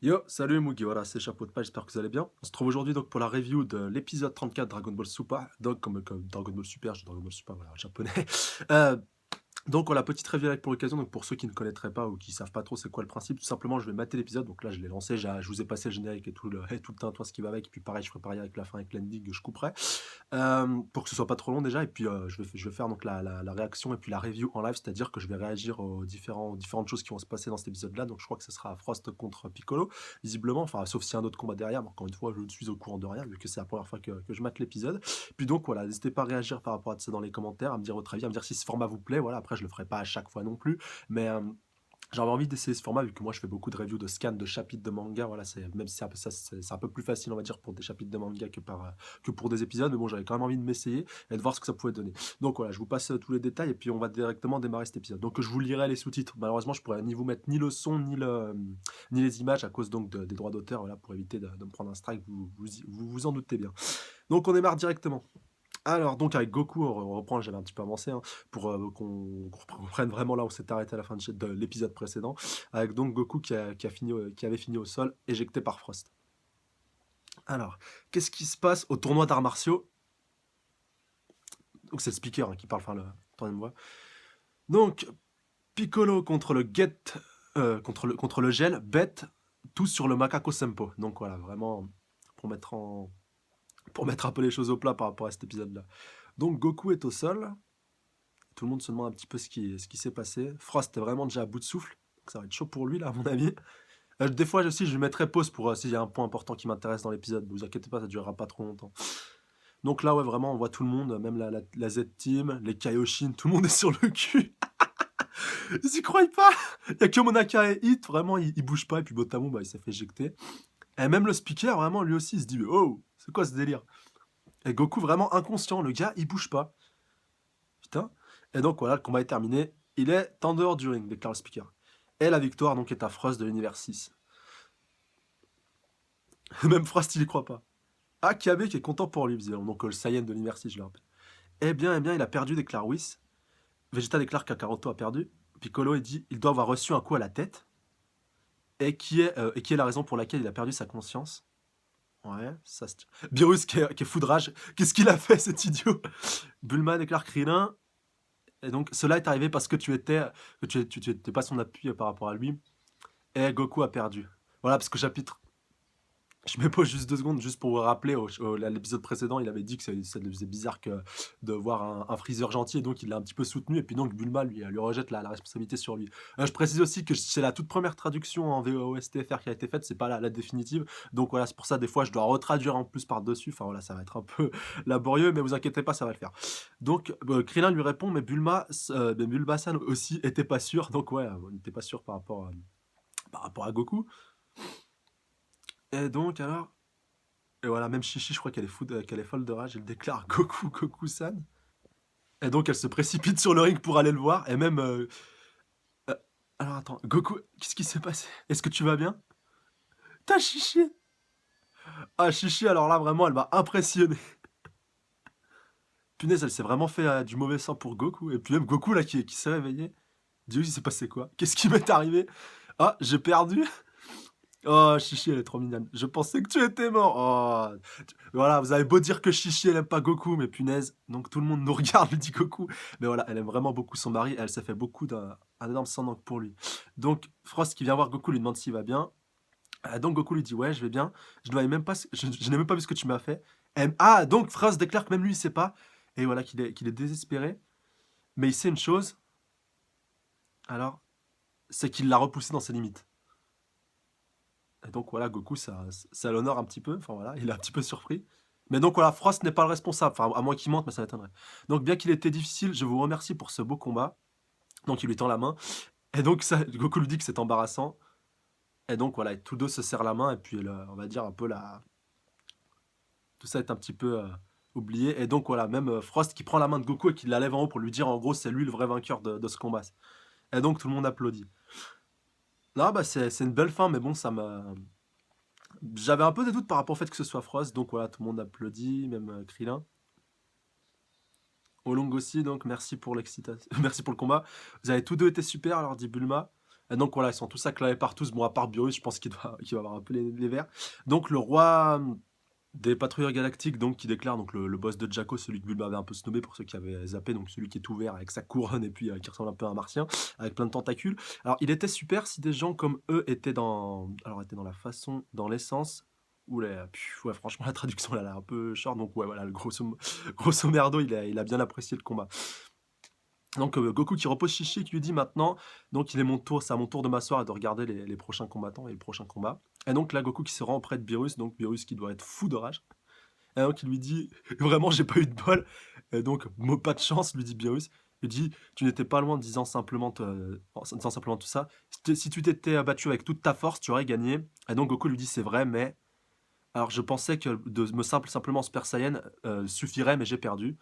Yo, salut Mugi, voilà, c'est Chapeau de Paille, j'espère que vous allez bien. On se trouve aujourd'hui donc pour la review de l'épisode 34 Dragon Ball Super, donc comme Dragon Ball Super, je dis Dragon Ball Super, voilà, japonais. Euh, donc voilà, petite review avec pour l'occasion, donc pour ceux qui ne connaîtraient pas ou qui savent pas trop c'est quoi le principe, tout simplement je vais mater l'épisode, donc là je l'ai lancé, je vous ai passé le générique et tout le tintouin ce qui va avec, et puis pareil je ferai pareil avec la fin, avec l'ending, je couperai, pour que ce soit pas trop long déjà, et puis je vais faire donc la réaction et puis la review en live, c'est-à-dire que je vais réagir aux différentes choses qui vont se passer dans cet épisode-là, donc je crois que ce sera Frost contre Piccolo, visiblement, enfin sauf s'il y a un autre combat derrière, mais encore une fois je ne suis au courant de rien, vu que c'est la première fois que je mate l'épisode. Puis donc voilà, n'hésitez pas à réagir par rapport à ça dans les commentaires, à me dire votre avis, à me dire si ce format vous plaît, voilà, après je le ferai pas à chaque fois non plus, mais j'avais envie d'essayer ce format vu que moi je fais beaucoup de reviews de scans de chapitres de manga, voilà, même si c'est un peu, c'est un peu plus facile on va dire pour des chapitres de manga que pour des épisodes, mais bon j'avais quand même envie de m'essayer et de voir ce que ça pouvait donner. Donc voilà, je vous passe tous les détails et puis on va directement démarrer cet épisode. Donc je vous lirai les sous-titres, malheureusement je pourrais ni vous mettre ni le son ni les images à cause donc des droits d'auteur, voilà, pour éviter de me prendre un strike, vous en doutez bien. Donc on démarre directement. Alors, donc avec Goku, on reprend, j'avais un petit peu avancé, hein, pour qu'on reprenne vraiment là où on s'est arrêté à la fin de l'épisode précédent, avec donc Goku qui avait fini au sol, éjecté par Frost. Alors, qu'est-ce qui se passe au tournoi d'arts martiaux? Donc c'est le speaker hein, qui parle, enfin le troisième voix. Donc, Piccolo contre le contre le gel, bête, tout sur le Macaco Sempo. Donc voilà, vraiment, pour mettre en, pour mettre un peu les choses au plat par rapport à cet épisode-là. Donc Goku est au sol. Tout le monde se demande un petit peu ce qui s'est passé. Frost est vraiment déjà à bout de souffle. Donc ça va être chaud pour lui, là, à mon avis. Des fois aussi, je lui mettrai pause pour s'il y a un point important qui m'intéresse dans l'épisode. Ne vous inquiétez pas, ça durera pas trop longtemps. Donc là, ouais, vraiment, on voit tout le monde, même la Z-Team, les Kaioshin, tout le monde est sur le cul. Ils y croient pas. Il y a que Monaka et Hit, vraiment, ils bougent pas. Et puis Botamou, bah, il s'est fait éjecter. Et même le speaker, vraiment, lui aussi, il se dit, oh, c'est quoi ce délire? Et Goku, vraiment inconscient, le gars, il bouge pas. Putain. Et donc voilà, le combat est terminé. Il est en dehors du ring, déclare le speaker. Et la victoire donc est à Frost de l'univers 6. Même Frost, il y croit pas. Akabe qui est content pour lui, visiblement. Donc le Saiyan de l'univers 6, je le rappelle. Eh bien, il a perdu, déclare Whis. Vegeta déclare qu'Akaroto a perdu. Piccolo, il dit il doit avoir reçu un coup à la tête. Et qui est la raison pour laquelle il a perdu sa conscience. Ouais, ça se tient. Beerus qui est fou de rage. Qu'est-ce qu'il a fait, cet idiot? Bulma déclare Krillin. Et donc, cela est arrivé parce que tu étais pas son appui par rapport à lui. Et Goku a perdu. Voilà, parce que chapitre. Je me pose juste 2 secondes, juste pour vous rappeler, à l'épisode précédent, il avait dit que ça lui faisait bizarre de voir un Freezer gentil, et donc il l'a un petit peu soutenu, et puis donc Bulma lui rejette la responsabilité sur lui. Je précise aussi que c'est la toute première traduction en VOSTFR qui a été faite, c'est pas la définitive, donc voilà, c'est pour ça, des fois, je dois retraduire en plus par-dessus, enfin voilà, ça va être un peu laborieux, mais vous inquiétez pas, ça va le faire. Donc, Krillin lui répond, mais Bulma-san aussi était pas sûr, donc ouais, il n'était pas sûr par rapport à Goku. Et donc alors, et voilà, même Chichi, je crois qu'elle est folle de rage, elle déclare Goku, Goku-san. Et donc elle se précipite sur le ring pour aller le voir, et même... euh, alors attends, Goku, qu'est-ce qui s'est passé? Est-ce que tu vas bien? T'as Chichi? Ah Chichi, alors là vraiment, elle m'a impressionné. Punaise, elle s'est vraiment fait du mauvais sang pour Goku, et puis même Goku là qui s'est réveillé. Dieu, il s'est passé quoi? Qu'est-ce qui m'est arrivé? Ah, j'ai perdu? Oh, Chichi, elle est trop mignonne. Je pensais que tu étais mort. Oh. Voilà, vous avez beau dire que Chichi, elle aime pas Goku, mais punaise. Donc tout le monde nous regarde, lui dit Goku. Mais voilà, elle aime vraiment beaucoup son mari. Elle s'est fait beaucoup un énorme sang donc pour lui. Donc Frost qui vient voir Goku lui demande s'il va bien. Donc Goku lui dit ouais, je vais bien. Je n'avais même pas, je n'ai même pas vu ce que tu m'as fait. Ah, donc Frost déclare que même lui, il sait pas. Et voilà, qu'il est désespéré. Mais il sait une chose. Alors, c'est qu'il l'a repoussé dans ses limites. Et donc voilà, Goku, ça l'honore un petit peu. Enfin voilà, il est un petit peu surpris. Mais donc voilà, Frost n'est pas le responsable. Enfin, à moins qu'il mente, mais ça m'étonnerait. Donc bien qu'il ait été difficile, je vous remercie pour ce beau combat. Donc il lui tend la main. Et donc Goku lui dit que c'est embarrassant. Et donc voilà, tous deux se serrent la main. Et puis on va dire un peu la... Tout ça est un petit peu oublié. Et donc voilà, même Frost qui prend la main de Goku et qui la lève en haut pour lui dire en gros c'est lui le vrai vainqueur de ce combat. Et donc tout le monde applaudit. Là, bah, c'est une belle fin, mais bon, ça m'a... J'avais un peu des doutes par rapport au fait que ce soit Frost, donc voilà, tout le monde applaudit, même Krillin. Olong aussi, donc merci pour l'excitation, merci pour le combat. Vous avez tous deux été super, alors dit Bulma. Et donc voilà, ils sont tous acclamés par tous, bon à part Beerus, je pense qu'il va avoir un peu les verts. Donc le roi, des patrouilleurs galactiques donc qui déclare donc le boss de Jaco, celui que Bulma avait un peu snobé pour ceux qui avaient zappé, donc celui qui est tout vert avec sa couronne et puis, qui ressemble un peu à un martien, avec plein de tentacules. Alors il était super si des gens comme eux étaient dans la façon, dans l'essence, ou les ouais franchement la traduction elle a l'air un peu short, donc ouais voilà, le grosso merdo il a bien apprécié le combat. Donc Goku qui repose Chichi qui lui dit maintenant, donc il est mon tour, c'est à mon tour de m'asseoir et de regarder les prochains combattants et le prochain combat. Et donc là Goku qui se rend auprès de Beerus, donc Beerus qui doit être fou de rage. Et donc il lui dit: «Vraiment j'ai pas eu de bol». Et donc pas de chance, lui dit Beerus. Il dit: «Tu n'étais pas loin en disant simplement tout ça. Si tu t'étais battu avec toute ta force, tu aurais gagné». Et donc Goku lui dit: «C'est vrai, mais alors je pensais que de me simplement Super Saiyan, suffirait, mais j'ai perdu.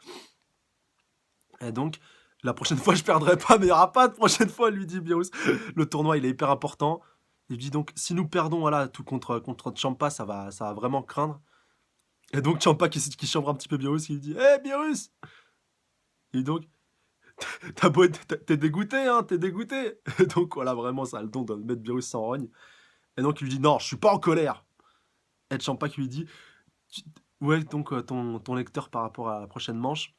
Et donc, la prochaine fois, je perdrai pas, mais il y aura pas de prochaine fois, lui dit Beerus. Le tournoi, il est hyper important. Il dit donc, si nous perdons, voilà, tout contre Champa, ça va vraiment craindre. Et donc, Champa qui chambre un petit peu Beerus, il dit: Hé, Beerus! Et donc, t'es dégoûté, hein, t'es dégoûté. Et donc, voilà, vraiment, ça a le don de mettre Beerus sans rogne. Et donc, il lui dit: Non, je suis pas en colère. Et Champa qui lui dit: Tu- Ouais, donc, ton lecteur par rapport à la prochaine manche.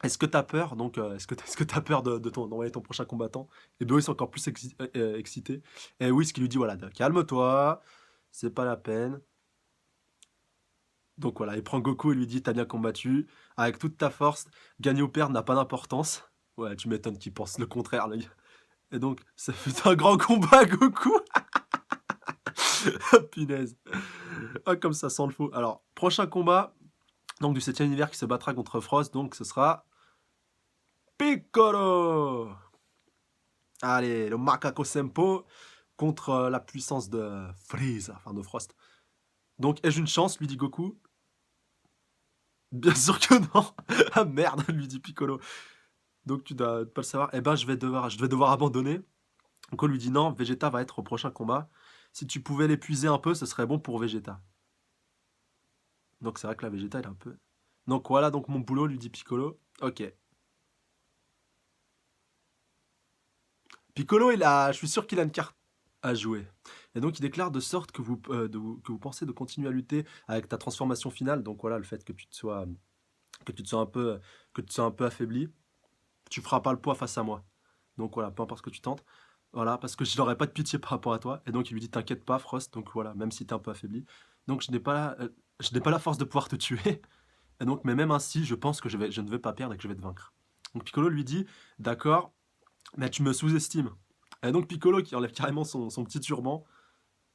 Est-ce que t'as peur donc est-ce que t'as peur d'envoyer ton prochain combattant? Et Beerus est encore plus excité. Et Whis qui lui dit voilà, calme-toi, c'est pas la peine. Donc voilà, il prend Goku et lui dit t'as bien combattu, avec toute ta force, gagner ou perdre n'a pas d'importance. Ouais, tu m'étonnes qu'il pense le contraire, le gars. Et donc, ça fait un grand combat, Goku. Punaise. Ah, comme ça sent le faux. Alors, prochain combat, donc du 7ème univers qui se battra contre Frost, donc ce sera Piccolo. Allez, le Macaco Sempo contre la puissance de Freeza, enfin de Frost. Donc, ai-je une chance, lui dit Goku. Bien sûr que non. Ah merde, lui dit Piccolo. Donc tu dois pas le savoir. Eh ben, je vais devoir abandonner. Goku lui dit non, Vegeta va être au prochain combat. Si tu pouvais l'épuiser un peu, ce serait bon pour Vegeta. Donc c'est vrai que la Vegeta, elle est un peu... Donc voilà, donc mon boulot, lui dit Piccolo. Ok. Piccolo, je suis sûr qu'il a une carte à jouer. Et donc il déclare de sorte que vous pensez de continuer à lutter avec ta transformation finale. Donc voilà, le fait que tu te sois un peu, que tu te sois un peu affaibli, tu feras pas le poids face à moi. Donc voilà, peu importe ce que tu tentes. Voilà, parce que je n'aurai pas de pitié par rapport à toi. Et donc il lui dit t'inquiète pas, Frost. Donc voilà, même si t'es un peu affaibli. Donc je n'ai pas la force de pouvoir te tuer. Et donc, mais même ainsi, je pense que je ne vais pas perdre et que je vais te vaincre. Donc Piccolo lui dit d'accord, mais tu me sous-estimes. Et donc Piccolo qui enlève carrément son petit turban.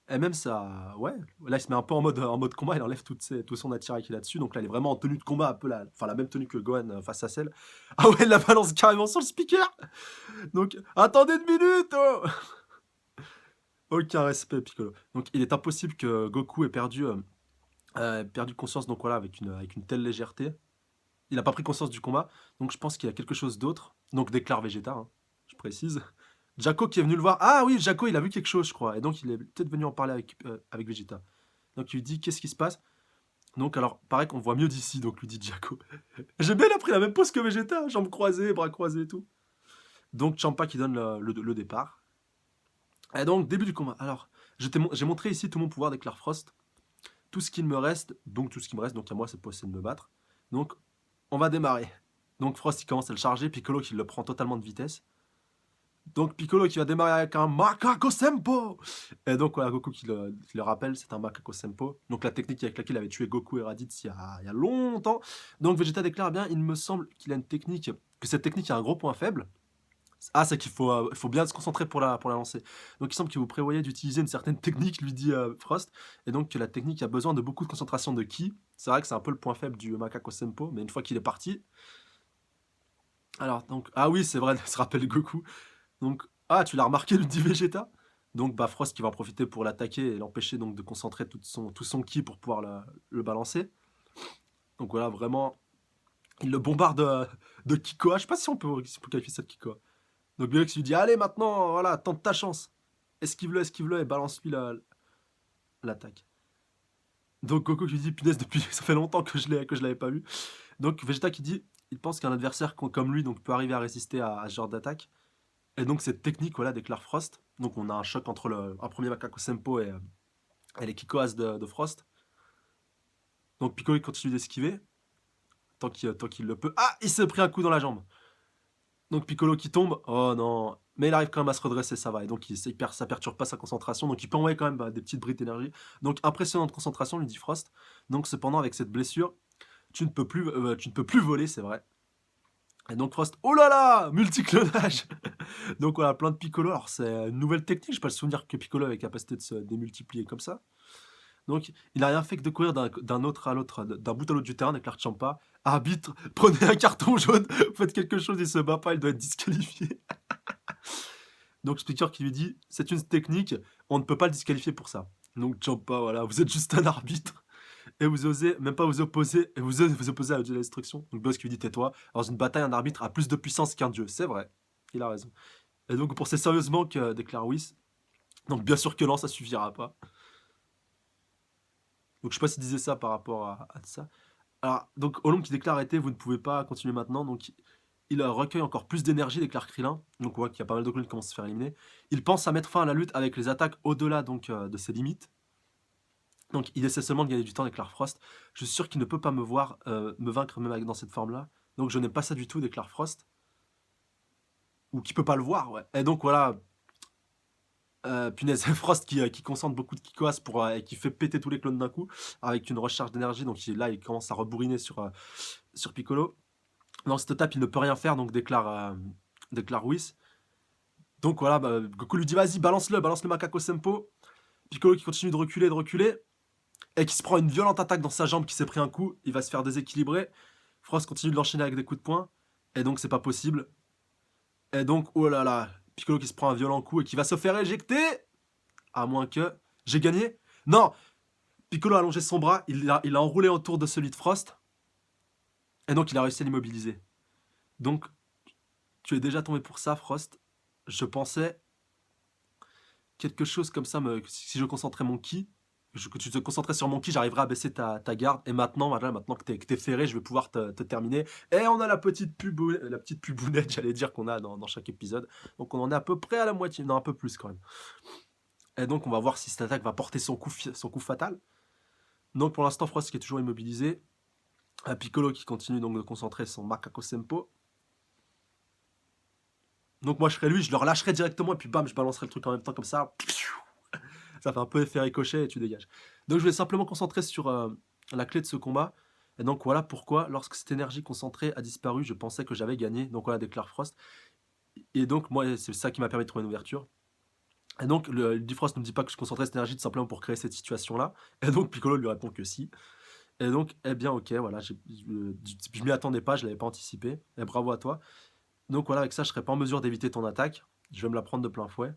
Et même ça, ouais, là il se met un peu en mode combat, il enlève tout son attirail qu'il a dessus, donc là il est vraiment en tenue de combat, un peu enfin la même tenue que Gohan face à Cell. Ah ouais, il la balance carrément sur le speaker. Donc, attendez une minute oh. Aucun respect, Piccolo. Donc il est impossible que Goku ait perdu conscience, donc voilà, avec une telle légèreté. Il n'a pas pris conscience du combat, donc je pense qu'il y a quelque chose d'autre. Donc déclare Vegeta, hein, je précise. Jaco qui est venu le voir. Ah oui, Jaco, il a vu quelque chose, je crois. Et donc, il est peut-être venu en parler avec Vegeta. Donc, il lui dit, qu'est-ce qui se passe? Donc, alors, pareil qu'on voit mieux d'ici, donc lui dit Jaco. J'aime bien, il a pris la même pose que Vegeta, jambes croisées, bras croisés et tout. Donc, Champa qui donne le départ. Et donc, début du combat. Alors, j'ai montré ici tout mon pouvoir, déclare Frost. Tout ce qu'il me reste, donc à moi, c'est de me battre. Donc, on va démarrer. Donc, Frost, il commence à le charger, Piccolo qui le prend totalement de vitesse. Donc Piccolo qui va démarrer avec un Macaco Sempo. Et donc voilà, Goku qui le rappelle, c'est un Macaco Sempo. Donc la technique avec laquelle il avait tué Goku et Raditz il y a longtemps. Donc Vegeta déclare bien, il me semble qu'il a une technique, que cette technique a un gros point faible. Ah, c'est qu'il faut bien se concentrer pour la lancer. Donc il semble que vous prévoyez d'utiliser une certaine technique, lui dit Frost. Et donc que la technique a besoin de beaucoup de concentration de ki. C'est vrai que c'est un peu le point faible du Macaco Sempo, mais une fois qu'il est parti... Alors, donc... Ah oui, c'est vrai, se rappelle Goku. Donc, ah, tu l'as remarqué, le dit Vegeta. Donc, bah, Frost qui va en profiter pour l'attaquer et l'empêcher donc de concentrer tout son ki pour pouvoir le balancer. Donc voilà, vraiment, il le bombarde de Kikoa. Je sais pas si on peut qualifier ça de Kikoa. Donc Biox lui dit, allez maintenant, voilà, tente ta chance. Esquive-le et balance-lui l'attaque. Donc Goku qui lui dit, punaise, depuis ça fait longtemps que je l'avais pas vu. Donc Vegeta qui dit, il pense qu'un adversaire comme lui donc peut arriver à résister à ce genre d'attaque. Et donc cette technique, voilà, déclare Frost. Donc on a un choc entre un premier Macaco Sempo et les Kikoas de Frost. Donc Piccolo il continue d'esquiver, tant qu'il le peut. Ah, il s'est pris un coup dans la jambe. Donc Piccolo qui tombe, oh non. Mais il arrive quand même à se redresser, ça va. Et donc ça perturbe pas sa concentration. Donc il peut envoyer quand même des petites brides d'énergie. Donc impressionnante concentration, lui dit Frost. Donc cependant, avec cette blessure, tu ne peux plus voler, c'est vrai. Et donc Frost, oh là là, multiclonage. Donc voilà, plein de Piccolo. Alors c'est une nouvelle technique, je pas le souvenir que Piccolo avait capacité de se démultiplier comme ça. Donc il n'a rien fait que de courir d'un autre à l'autre, d'un bout à l'autre du terrain avec Champa. Arbitre, prenez un carton jaune, faites quelque chose, il se bat pas, il doit être disqualifié. Donc Speaker qui lui dit, c'est une technique, on ne peut pas le disqualifier pour ça. Donc Champa, voilà, vous êtes juste un arbitre. Et vous osez même pas vous opposer, et vous osez vous opposer à la destruction. Donc Boss qui lui dit tais-toi. Dans une bataille, un arbitre a plus de puissance qu'un dieu. C'est vrai. Il a raison. Et donc pour ces sérieusement que déclare Whis. Donc bien sûr que non, ça suffira pas. Donc je sais pas s'il disait ça par rapport à ça. Alors, donc Olong qui déclare arrêtez, vous ne pouvez pas continuer maintenant. Donc il recueille encore plus d'énergie, déclare Krillin. Donc on voit qu'il y a pas mal de clones qui commencent à se faire éliminer. Il pense à mettre fin à la lutte avec les attaques au-delà donc de ses limites. Donc il essaie seulement de gagner du temps, déclare Frost. Je suis sûr qu'il ne peut pas me voir me vaincre même dans cette forme-là. Donc je n'aime pas ça du tout, déclare Frost. Ou qui peut pas le voir, ouais. Et donc voilà, punaise, Frost qui concentre beaucoup de Kikoas et qui fait péter tous les clones d'un coup, avec une recharge d'énergie. Donc là, il commence à rebourriner sur Piccolo. Dans cette étape, il ne peut rien faire, donc déclare Whis. Donc voilà, bah, Goku lui dit vas-y, balance le Macaco Sempo. Piccolo qui continue de reculer, et qui se prend une violente attaque dans sa jambe qui s'est pris un coup. Il va se faire déséquilibrer. Frost continue de l'enchaîner avec des coups de poing. Et donc, c'est pas possible. Et donc, oh là là, Piccolo qui se prend un violent coup et qui va se faire éjecter. À moins que. J'ai gagné? Non! Piccolo a allongé son bras, il a enroulé autour de celui de Frost. Et donc, il a réussi à l'immobiliser. Donc, tu es déjà tombé pour ça, Frost. Je pensais quelque chose comme ça, si je concentrais mon ki, que tu te concentrais sur mon ki, j'arriverais à baisser ta garde. Et maintenant, voilà, maintenant que t'es ferré, je vais pouvoir te terminer. Et on a la petite pubounette, j'allais dire, qu'on a dans chaque épisode. Donc on en est à peu près à la moitié, non, un peu plus quand même. Et donc on va voir si cette attaque va porter son coup fatal. Donc pour l'instant, Frost qui est toujours immobilisé. Piccolo qui continue donc de concentrer son Macaco Sempo. Donc moi je serais lui, je le relâcherais directement et puis bam, je balancerais le truc en même temps comme ça. Ça fait un peu effet ricochet et tu dégages. Donc je vais simplement concentrer sur la clé de ce combat. Et donc voilà pourquoi, lorsque cette énergie concentrée a disparu, je pensais que j'avais gagné. Donc voilà, déclare Frost. Et donc moi, c'est ça qui m'a permis de trouver une ouverture. Et donc le Frost ne me dit pas que je concentrais cette énergie tout simplement pour créer cette situation-là. Et donc Piccolo lui répond que si. Et donc, eh bien ok, voilà, je m'y attendais pas, je l'avais pas anticipé. Et bravo à toi. Donc voilà, avec ça, je serais pas en mesure d'éviter ton attaque. Je vais me la prendre de plein fouet.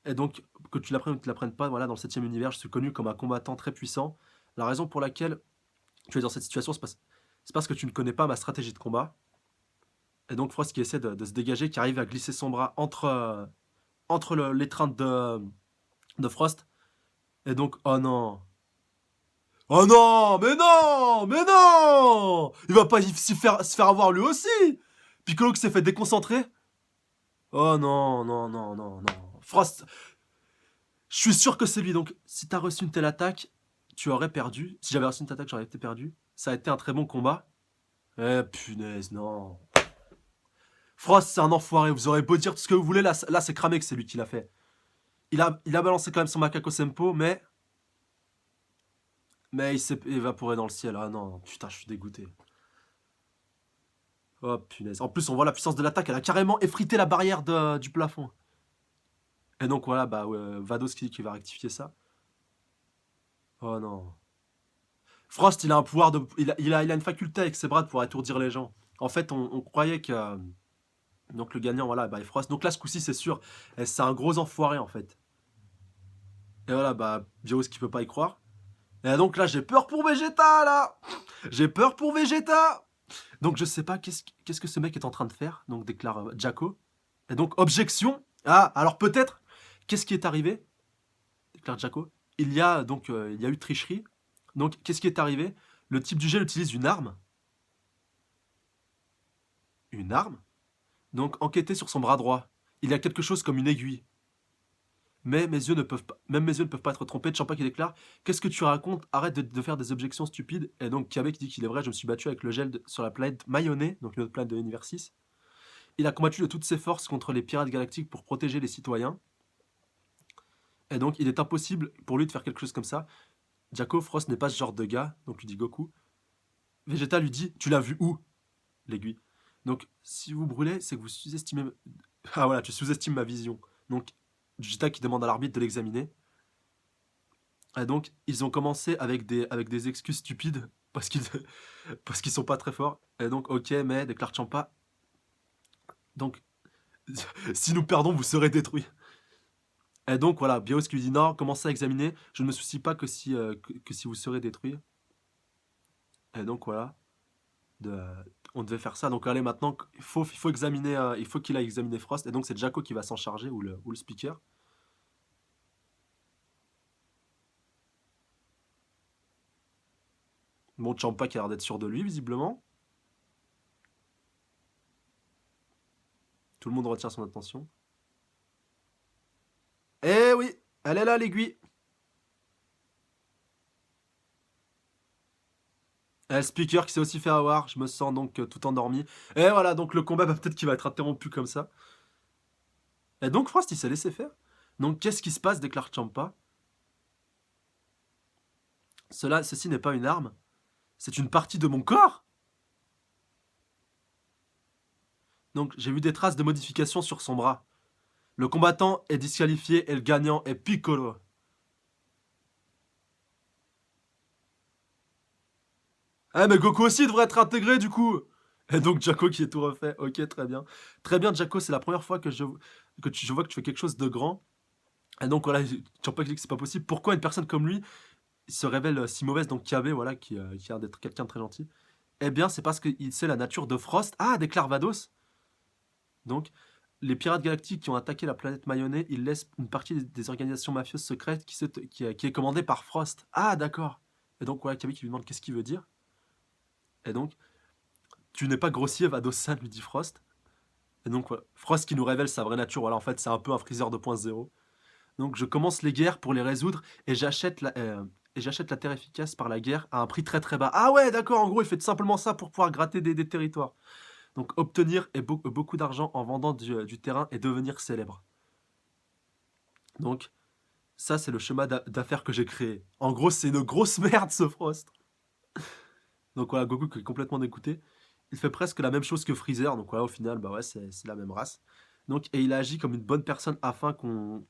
Et donc, que tu l'apprennes ou que tu l'apprennes pas, voilà, dans le 7e univers, je suis connu comme un combattant très puissant. La raison pour laquelle tu es dans cette situation, c'est parce que tu ne connais pas ma stratégie de combat. Et donc Frost qui essaie de se dégager, qui arrive à glisser son bras entre l'étreinte de Frost. Et donc, oh non. Oh non, mais non, mais non. Il va pas se faire avoir lui aussi. Piccolo qui s'est fait déconcentrer. Oh non, non, non, non, non. Frost, je suis sûr que c'est lui. Donc, si t'as reçu une telle attaque, tu aurais perdu. Si j'avais reçu une telle attaque, j'aurais été perdu. Ça a été un très bon combat. Eh punaise, non. Frost, c'est un enfoiré. Vous aurez beau dire tout ce que vous voulez. Là c'est cramé que c'est lui qui l'a fait. Il a balancé quand même son Macaco Sempo, mais il s'est évaporé dans le ciel. Ah non, putain, je suis dégoûté. Oh punaise. En plus, on voit la puissance de l'attaque. Elle a carrément effrité la barrière du plafond. Et donc voilà, bah, Vados qui va rectifier ça. Oh non. Frost, il a un pouvoir de. Il a une faculté avec ses bras de pouvoir étourdir les gens. En fait, on croyait que. Donc le gagnant, voilà, bah, Frost. Donc là, ce coup-ci, c'est sûr. C'est un gros enfoiré, en fait. Et voilà, bah, Virus qui peut pas y croire. Et donc là, j'ai peur pour Vegeta, là. J'ai peur pour Vegeta. Donc je sais pas qu'est-ce que ce mec est en train de faire. Donc déclare Jacko. Et donc, objection. Ah, alors peut-être. Qu'est-ce qui est arrivé? Déclare Jacko. Il y a eu tricherie. Donc, qu'est-ce qui est arrivé? Le type du gel utilise une arme. Une arme? Donc, enquêtez sur son bras droit. Il y a quelque chose comme une aiguille. Mais mes yeux ne peuvent pas, même mes yeux ne peuvent pas être trompés. Champa qui déclare: qu'est-ce que tu racontes? Arrête de faire des objections stupides. Et donc Kiabe qui dit qu'il est vrai, je me suis battu avec le gel sur la planète Mayonnaise, donc une autre planète de l'univers 6. Il a combattu de toutes ses forces contre les pirates galactiques pour protéger les citoyens. Et donc il est impossible pour lui de faire quelque chose comme ça. Jaco, Frost n'est pas ce genre de gars, donc lui dit Goku. Vegeta lui dit: tu l'as vu où? L'aiguille. Donc si vous brûlez, c'est que vous sous-estimez. Ah voilà, tu sous-estimes ma vision. Donc Vegeta qui demande à l'arbitre de l'examiner. Et donc, ils ont commencé avec des excuses stupides parce qu'ils parce qu'ils sont pas très forts. Et donc, ok, mais déclare Champa. Donc, si nous perdons, vous serez détruits. Et donc, voilà, Bios qui lui dit non, commencez à examiner. Je ne me soucie pas que si vous serez détruits. Et donc, voilà, de- on devait faire ça. Donc, allez, maintenant, il faut examiner, il faut qu'il aille examiner Frost. Et donc, c'est Jaco qui va s'en charger, ou le speaker. Bon, Champa qui a l'air d'être sûr de lui, visiblement. Tout le monde retient son attention. Eh oui, elle est là, l'aiguille. Le speaker qui s'est aussi fait avoir, je me sens donc tout endormi. Et voilà, donc le combat, bah, peut-être qu'il va être interrompu comme ça. Et donc Frost, il s'est laissé faire. Donc qu'est-ce qui se passe, déclare Champa. Ceci n'est pas une arme, c'est une partie de mon corps. Donc j'ai vu des traces de modification sur son bras. Le combattant est disqualifié et le gagnant est Piccolo. Ah mais Goku aussi devrait être intégré du coup. Et donc Jacko qui est tout refait. Ok, très bien. Très bien, Jacko, c'est la première fois je vois que tu fais quelque chose de grand. Et donc voilà, Champa dit que c'est pas possible. Pourquoi une personne comme lui se révèle si mauvaise, donc Kiabe, voilà, qui a l'air d'être quelqu'un de très gentil? Eh bien, c'est parce qu'il sait la nature de Frost. Ah, déclare Vados. Donc, les pirates galactiques qui ont attaqué la planète Mayonnaise, ils laissent une partie des organisations mafieuses secrètes qui est commandée par Frost. Ah, d'accord. Et donc, voilà, Kiabe qui lui demande qu'est-ce qu'il veut dire. Et donc, tu n'es pas grossier, Vados-san, lui dit Frost. Et donc, voilà, Frost qui nous révèle sa vraie nature. Voilà, en fait, c'est un peu un Freezer 2.0. Donc je commence les guerres pour les résoudre et j'achète la terre efficace par la guerre à un prix très très bas. Ah ouais, d'accord, en gros, il fait simplement ça pour pouvoir gratter des territoires. Donc obtenir beaucoup d'argent en vendant du terrain et devenir célèbre. Donc ça, c'est le schéma d'affaires que j'ai créé. En gros, c'est une grosse merde ce Frost. Donc voilà, Goku qui est complètement dégoûté. Il fait presque la même chose que Freezer, donc voilà, au final, bah ouais, c'est la même race. Donc, et il agit comme une bonne personne afin qu'on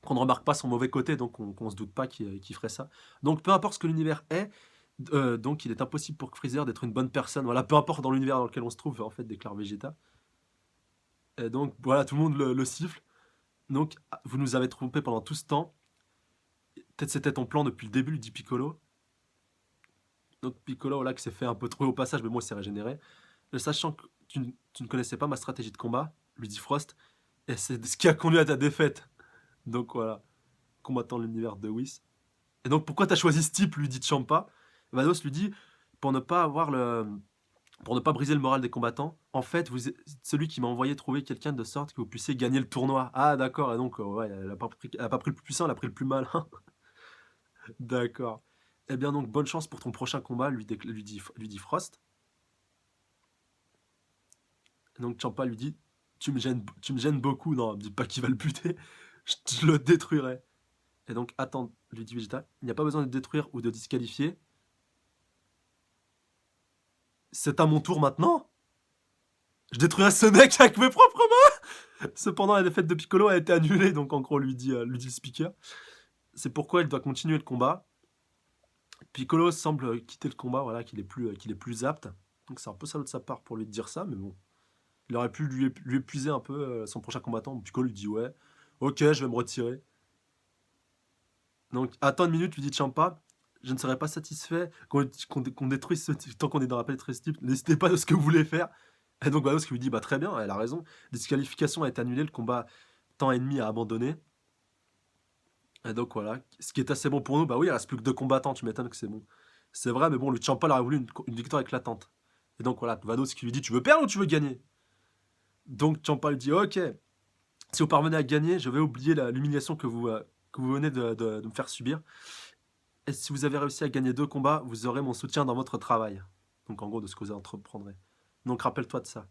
ne remarque pas son mauvais côté, donc qu'on se doute pas qu'il ferait ça. Donc peu importe ce que l'univers est, donc il est impossible pour Freezer d'être une bonne personne. Voilà, peu importe dans l'univers dans lequel on se trouve, en fait, déclare Vegeta. Et donc voilà, tout le monde le siffle. Donc vous nous avez trompé pendant tout ce temps. Peut-être c'était ton plan depuis le début, dit Piccolo. Donc Piccolo, là, qui s'est fait un peu trouver au passage, mais moi, il s'est régénéré. Sachant que tu ne connaissais pas ma stratégie de combat, lui dit Frost, et c'est ce qui a conduit à ta défaite. Donc voilà, combattant l'univers de Whis. Et donc, pourquoi t'as choisi ce type, lui dit Champa. Vados lui dit, pour ne pas avoir le... pour ne pas briser le moral des combattants, en fait, celui qui m'a envoyé trouver quelqu'un de sorte que vous puissiez gagner le tournoi. Ah, d'accord, et donc, ouais, elle a pas pris le plus puissant, elle a pris le plus malin. D'accord. Eh bien, donc, bonne chance pour ton prochain combat, lui dit Frost. Et donc, Champa lui dit, tu me gênes beaucoup. Non, dis pas qu'il va le buter, je le détruirai. Et donc, attends, lui dit Vegeta, il n'y a pas besoin de détruire ou de disqualifier. C'est à mon tour maintenant? Je détruirai ce mec avec mes propres mains. Cependant, la défaite de Piccolo a été annulée, donc en gros, lui dit le speaker. C'est pourquoi il doit continuer le combat. Piccolo semble quitter le combat, voilà, qu'il est plus apte. Donc c'est un peu salaud de sa part pour lui dire ça, mais bon. Il aurait pu lui épuiser un peu son prochain combattant. Piccolo lui dit ouais, ok, je vais me retirer. Donc attends une minute, lui dit Champa. Je ne serais pas satisfait qu'on détruise tant qu'on est dans la planète type. N'hésitez pas de ce que vous voulez faire. Et donc Vados qui lui dit bah très bien, elle a raison. Disqualification a été annulée, le combat temps ennemi a abandonné. Et donc voilà, ce qui est assez bon pour nous, bah oui, il reste plus que 2 combattants, tu m'étonnes que c'est bon. C'est vrai, mais bon, le Ciampa aurait voulu une victoire éclatante. Et donc voilà, Vados qui lui dit tu veux perdre ou tu veux gagner? Donc Champa lui dit: «OK, si vous parvenez à gagner, je vais oublier l'humiliation que vous venez de me faire subir. Et si vous avez réussi à gagner 2 combats, vous aurez mon soutien dans votre travail». Donc en gros, de ce que vous entreprendrez. Donc rappelle-toi de ça.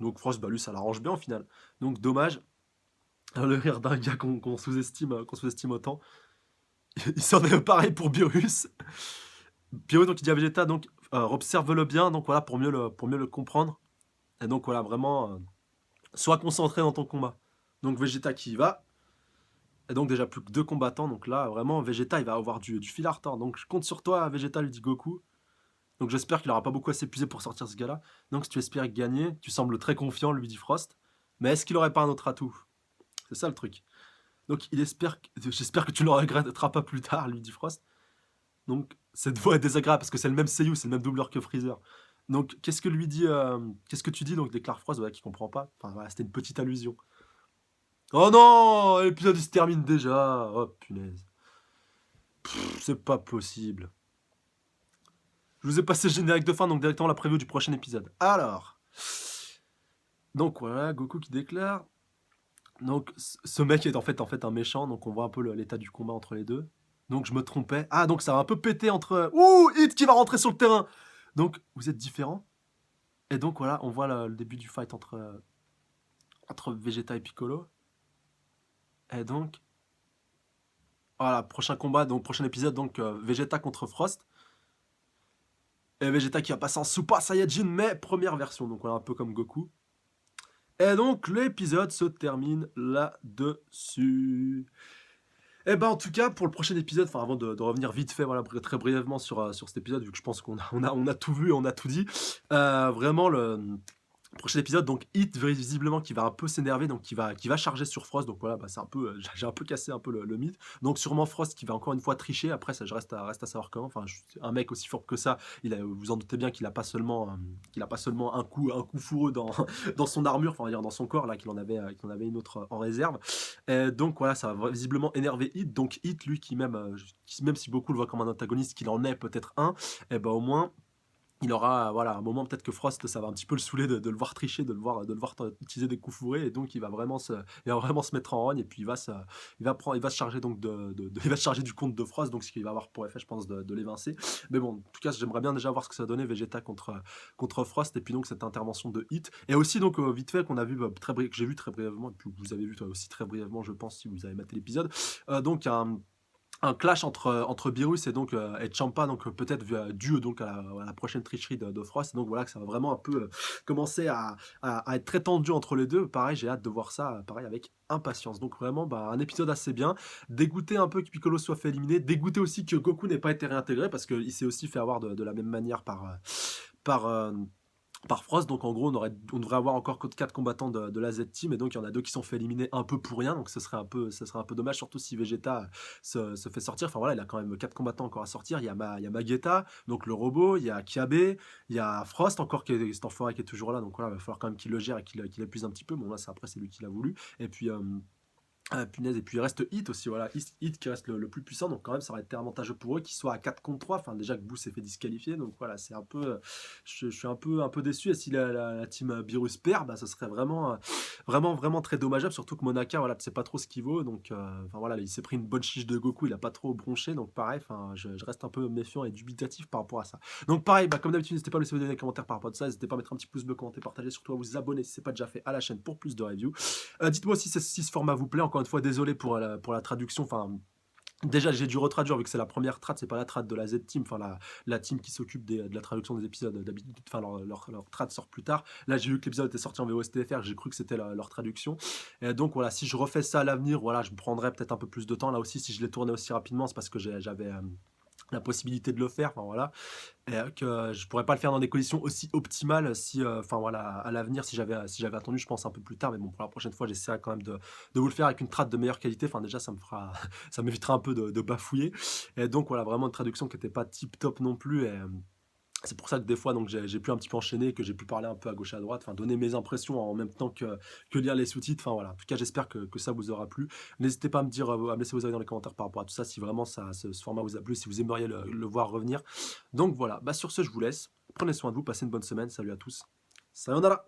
Donc Frost, bah lui, ça l'arrange bien au final. Donc dommage, le rire d'un gars qu'on sous-estime autant. Il s'en est pareil pour Beerus. Beerus, donc il dit à Vegeta, donc observe-le bien, donc voilà, pour mieux le comprendre. Et donc voilà, vraiment, sois concentré dans ton combat. Donc Vegeta qui y va. Et donc déjà plus que 2 combattants, donc là vraiment Vegeta il va avoir du fil à retordre. Donc je compte sur toi Vegeta, lui dit Goku. Donc j'espère qu'il aura pas beaucoup à s'épuiser pour sortir ce gars-là. Donc si tu espères gagner, tu sembles très confiant, lui dit Frost. Mais est-ce qu'il aurait pas un autre atout? C'est ça le truc. Donc j'espère que tu ne le regretteras pas plus tard, lui dit Frost. Donc cette voix est désagréable parce que c'est le même Seiyu, c'est le même doubleur que Freezer. Donc qu'est-ce que lui dit, qu'est-ce que tu dis? Donc déclare Frost, voilà, qui comprend pas. Enfin voilà, c'était une petite allusion. Oh non, l'épisode il se termine déjà. Oh punaise. C'est pas possible. Je vous ai passé le générique de fin, donc directement la preview du prochain épisode. Alors, donc voilà, Goku qui déclare. Donc ce mec est en fait un méchant, donc on voit un peu l'état du combat entre les deux. Donc je me trompais. Ah, donc ça va un peu péter entre... Ouh, Hit qui va rentrer sur le terrain. Donc vous êtes différents. Et donc voilà, on voit le début du fight entre Vegeta et Piccolo. Et donc, voilà, prochain combat, donc prochain épisode, donc Vegeta contre Frost. Et Vegeta qui va passer en Super Saiyajin, mais première version, donc voilà, un peu comme Goku. Et donc l'épisode se termine là-dessus. Et ben en tout cas pour le prochain épisode, enfin avant de revenir vite fait, voilà, très brièvement sur cet épisode, vu que je pense qu'on a tout vu et on a tout dit, vraiment le prochain épisode, donc Hit visiblement qui va un peu s'énerver, donc qui va charger sur Frost, donc voilà, bah, c'est un peu, j'ai un peu cassé un peu le mythe. Donc sûrement Frost qui va encore une fois tricher, après ça je reste à savoir comment, enfin un mec aussi fort que ça, vous vous en doutez bien qu'il a pas seulement un coup fourreux dans, dans son armure, enfin on va dire dans son corps, là qu'il en avait une autre en réserve. Et donc voilà, ça va visiblement énerver Hit, donc Hit lui même si beaucoup le voient comme un antagoniste, qu'il en est peut-être un, et ben au moins il aura, voilà, un moment peut-être que Frost, ça va un petit peu le saouler de le voir tricher, de le voir utiliser des coups fourrés, et donc il va vraiment se mettre en rogne, et puis il va se charger donc il va se charger du compte de Frost, donc ce qui va avoir pour effet, je pense, de l'évincer. Mais bon, en tout cas, j'aimerais bien déjà voir ce que ça donnait Vegeta contre Frost, et puis donc cette intervention de Hit, et aussi donc vite fait qu'on a vu que j'ai vu très brièvement, et puis vous avez vu toi aussi très brièvement, je pense, si vous avez maté l'épisode, donc un clash entre Beerus et donc et Champa, donc peut-être dû donc à la prochaine tricherie de Frost. Et donc voilà que ça va vraiment un peu commencer à être très tendu entre les deux. Pareil, j'ai hâte de voir ça, pareil, avec impatience. Donc vraiment, bah, un épisode assez bien. Dégoûté un peu que Piccolo soit fait éliminer. Dégoûté aussi que Goku n'ait pas été réintégré parce qu'il s'est aussi fait avoir de la même manière par, euh, par Frost. Donc en gros, on devrait avoir encore que 4 combattants de la Z-Team, et donc il y en a 2 qui sont fait éliminer un peu pour rien, donc ce serait un peu dommage, surtout si Vegeta se fait sortir. Enfin voilà, il a quand même 4 combattants encore à sortir. Il y a Magetta, donc le robot, il y a Kiabe, il y a Frost encore, cet enfoiré qui est toujours là, donc voilà, il va falloir quand même qu'il le gère et qu'il épuise un petit peu. Bon là, après c'est lui qui l'a voulu. Et puis ah, punaise, et puis il reste Hit aussi, voilà, Hit qui reste le plus puissant, donc quand même ça aurait été avantageux pour eux qu'ils soient à 4 contre 3, enfin déjà que Boo s'est fait disqualifier, donc voilà, c'est un peu, je suis un peu déçu, et si la team Beerus perd, bah, ce serait vraiment très dommageable, surtout que Monaka, voilà, tu sais pas trop ce qu'il vaut, donc enfin voilà, il s'est pris une bonne chiche de Goku, il a pas trop bronché, donc pareil, enfin je reste un peu méfiant et dubitatif par rapport à ça. Donc pareil, bah, comme d'habitude, n'hésitez pas à laisser des commentaires par rapport à ça, n'hésitez pas à mettre un petit pouce bleu, commenter, partager, surtout à vous abonner si c'est pas déjà fait à la chaîne pour plus de reviews. Dites-moi si ce format vous plaît. Encore une fois, désolé pour la traduction. Enfin, déjà, j'ai dû retraduire vu que c'est la première trad, c'est pas la trad de la Z-Team, enfin la team qui s'occupe de la traduction des épisodes. D'habitude, enfin leur trad sort plus tard. Là, j'ai vu que l'épisode était sorti en VOSTFR, j'ai cru que c'était leur traduction. Et donc voilà, si je refais ça à l'avenir, voilà, je me prendrais peut-être un peu plus de temps. Là aussi, si je l'ai tourné aussi rapidement, c'est parce que j'avais la possibilité de le faire, enfin voilà, et que je pourrais pas le faire dans des conditions aussi optimales si, enfin voilà, à l'avenir, si j'avais attendu, je pense un peu plus tard, mais bon, pour la prochaine fois, j'essaierai quand même de vous le faire avec une trad de meilleure qualité. Enfin déjà, ça m'évitera un peu de bafouiller. Et donc voilà, vraiment une traduction qui n'était pas tip top non plus. Et c'est pour ça que des fois, donc j'ai pu un petit peu enchaîner, que j'ai pu parler un peu à gauche et à droite, enfin donner mes impressions en même temps que lire les sous-titres. Enfin voilà, en tout cas, j'espère que ça vous aura plu. N'hésitez pas à à me laisser vos avis dans les commentaires par rapport à tout ça, si vraiment ce format vous a plu, si vous aimeriez le voir revenir. Donc voilà, bah sur ce, je vous laisse. Prenez soin de vous, passez une bonne semaine. Salut à tous. Sayonara.